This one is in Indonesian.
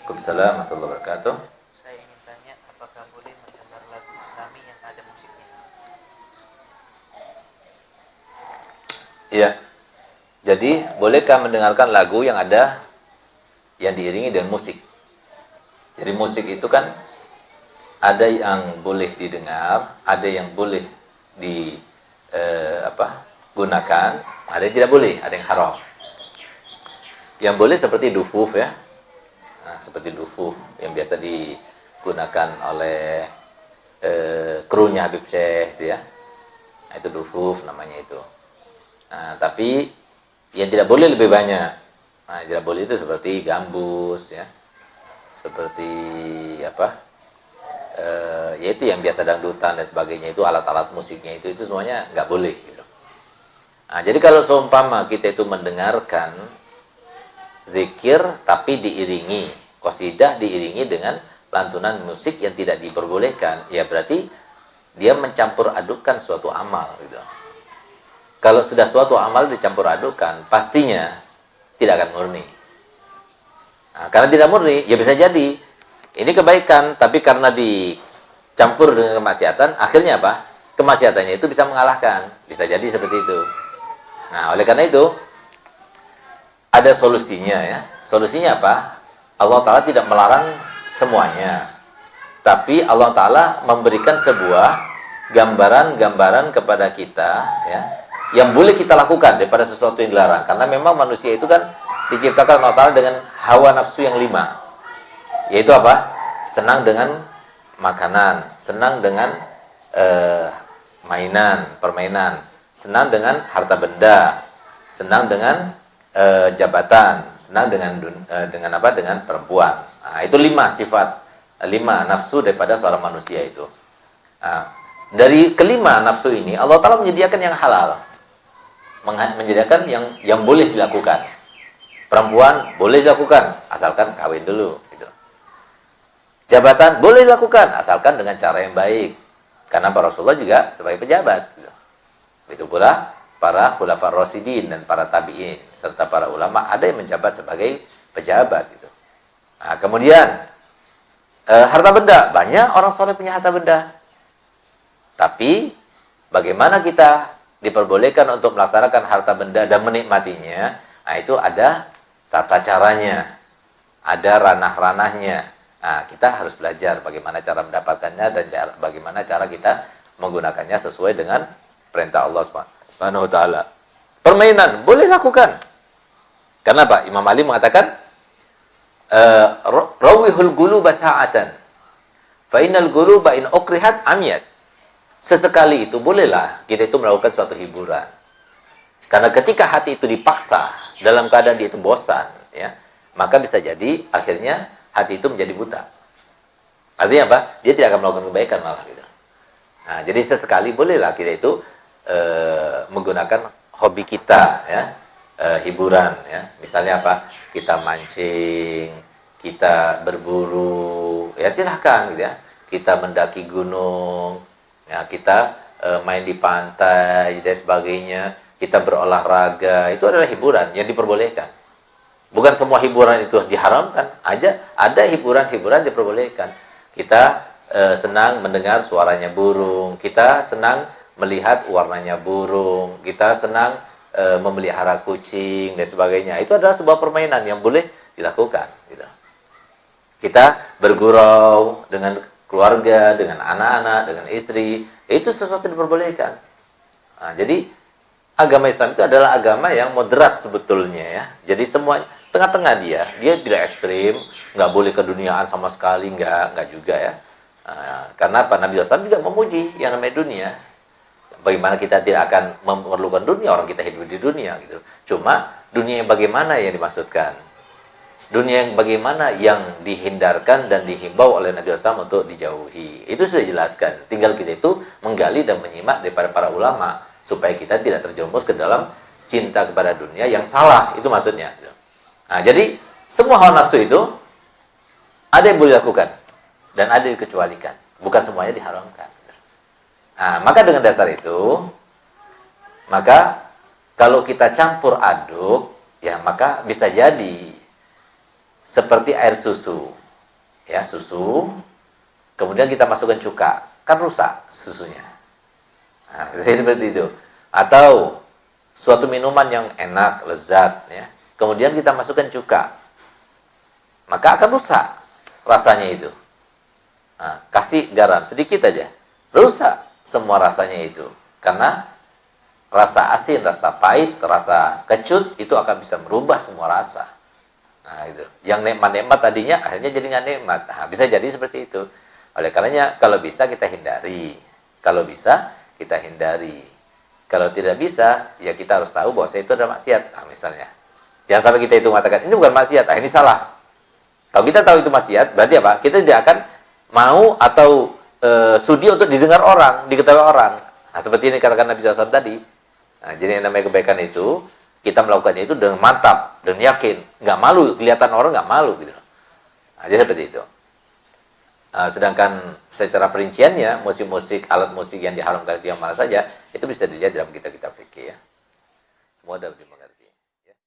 Waalaikumsalam warahmatullahi wabarakatuh. Saya ingin tanya, apakah boleh mendengar lagu Islami yang ada musiknya? Iya. Jadi, bolehkah mendengarkan lagu yang diiringi dengan musik? Jadi musik itu kan ada yang boleh didengar, ada yang boleh gunakan, ada yang tidak boleh, ada yang haram. Yang boleh seperti dufuf ya. Nah, seperti dufuf yang biasa digunakan oleh krunya Habib Syekh itu ya. Nah, itu dufuf namanya itu. Nah, tapi yang tidak boleh lebih banyak. Nah, yang tidak boleh itu seperti gambus ya. Seperti yaitu yang biasa dangdutan dan sebagainya, itu alat-alat musiknya itu semuanya nggak boleh gitu. Nah, jadi kalau seumpama kita itu mendengarkan zikir tapi diiringi, qasidah diiringi dengan lantunan musik yang tidak diperbolehkan, ya berarti dia mencampur adukkan suatu amal gitu. Kalau sudah suatu amal dicampur adukkan, pastinya tidak akan murni. Nah, karena tidak murni, ya bisa jadi ini kebaikan, tapi karena dicampur dengan kemaksiatan, akhirnya apa? Kemaksiatannya itu bisa mengalahkan. Bisa jadi seperti itu. Nah, oleh karena itu, ada solusinya ya. Solusinya apa? Allah Ta'ala tidak melarang semuanya. Tapi Allah Ta'ala memberikan sebuah gambaran-gambaran kepada kita ya, yang boleh kita lakukan daripada sesuatu yang dilarang. Karena memang manusia itu kan diciptakan Allah Ta'ala dengan hawa nafsu yang 5. Yaitu apa? Senang dengan makanan, senang dengan permainan, senang dengan harta benda, senang dengan jabatan, senang dengan perempuan. Nah, itu 5 sifat, 5 nafsu daripada seorang manusia itu. Nah, dari kelima nafsu ini Allah Ta'ala menyediakan yang halal, menyediakan yang boleh dilakukan. Perempuan boleh dilakukan asalkan kawin dulu gitu. Jabatan boleh dilakukan asalkan dengan cara yang baik, karena para Rasulullah juga sebagai pejabat gitu. Itu pula para khulafar rasyidin dan para tabi'in serta para ulama ada yang menjabat sebagai pejabat gitu. Nah, kemudian harta benda, banyak orang soleh punya harta benda. Tapi bagaimana kita diperbolehkan untuk melaksanakan harta benda dan menikmatinya? Nah, itu ada tata caranya, ada ranah-ranahnya. Nah, kita harus belajar bagaimana cara mendapatkannya dan bagaimana cara kita menggunakannya sesuai dengan perintah Allah Subhanahu wa taala. Permainan boleh lakukan. Kenapa? Imam Ali mengatakan rawihul guluba sa'atan. Fa innal guluba in ukrihat amiyat. Sesekali itu bolehlah kita itu melakukan suatu hiburan. Karena ketika hati itu dipaksa dalam keadaan dia itu bosan ya, maka bisa jadi akhirnya hati itu menjadi buta. Artinya apa? Dia tidak akan melakukan kebaikan malah gitu. Nah, jadi sesekali bolehlah kita itu menggunakan hobi kita ya, hiburan ya. Misalnya apa? Kita mancing, kita berburu, ya silahkan gitu ya. Kita mendaki gunung, ya kita main di pantai dan sebagainya. Kita berolahraga, itu adalah hiburan yang diperbolehkan. Bukan semua hiburan itu diharamkan, ada hiburan-hiburan diperbolehkan. Kita senang mendengar suaranya burung, kita senang melihat warnanya burung, kita senang memelihara kucing dan sebagainya. Itu adalah sebuah permainan yang boleh dilakukan gitu. Kita bergurau dengan keluarga, dengan anak-anak, dengan istri, itu sesuatu yang diperbolehkan. Nah, jadi agama Islam itu adalah agama yang moderat sebetulnya ya. Jadi semua tengah-tengah dia tidak ekstrim, nggak boleh keduniaan sama sekali, nggak juga ya. Karena apa? Nabi SAW juga memuji yang namanya dunia. Bagaimana kita tidak akan memerlukan dunia, orang kita hidup di dunia gitu. Cuma dunia yang bagaimana yang dimaksudkan? Dunia yang bagaimana yang dihindarkan dan dihimbau oleh Nabi SAW untuk dijauhi. Itu sudah dijelaskan. Tinggal kita itu menggali dan menyimak daripada para ulama supaya kita tidak terjerumus ke dalam cinta kepada dunia yang salah. Itu maksudnya. Nah, jadi semua hawa nafsu itu ada yang boleh dilakukan dan ada yang dikecualikan. Bukan semuanya diharamkan. Nah, maka dengan dasar itu, maka kalau kita campur aduk, ya maka bisa jadi seperti air susu. Ya, susu. Kemudian kita masukkan cuka, kan rusak susunya. Nah, seperti itu. Atau suatu minuman yang enak, lezat, ya. Kemudian kita masukkan cuka, maka akan rusak rasanya itu. Nah, kasih garam sedikit aja, rusak semua rasanya itu. Karena rasa asin, rasa pahit, rasa kecut itu akan bisa merubah semua rasa. Nah, itu. Yang nikmat-nikmat tadinya akhirnya jadi nggak nikmat. Nah, bisa jadi seperti itu. Oleh karenanya kalau bisa kita hindari. Kalau bisa kita hindari. Kalau tidak bisa, ya kita harus tahu bahwa itu adalah maksiat. Nah, misalnya. Jangan sampai kita itu mengatakan, ini bukan maksiat, ini salah. Kalau kita tahu itu maksiat, berarti apa? Kita tidak akan mau atau sudi untuk didengar orang, diketahui orang. Nah, seperti ini katakan Nabi SAW tadi. Nah, jadi yang namanya kebaikan itu, kita melakukannya itu dengan mantap dan yakin. Nggak malu, kelihatan orang nggak malu. Gitu. Nah, jadi seperti itu. Sedangkan secara perinciannya, musik-musik, alat musik yang diharamkan itu yang mana saja, itu bisa dilihat dalam kitab-kitab fikih ya. Semua dapat dimengerti.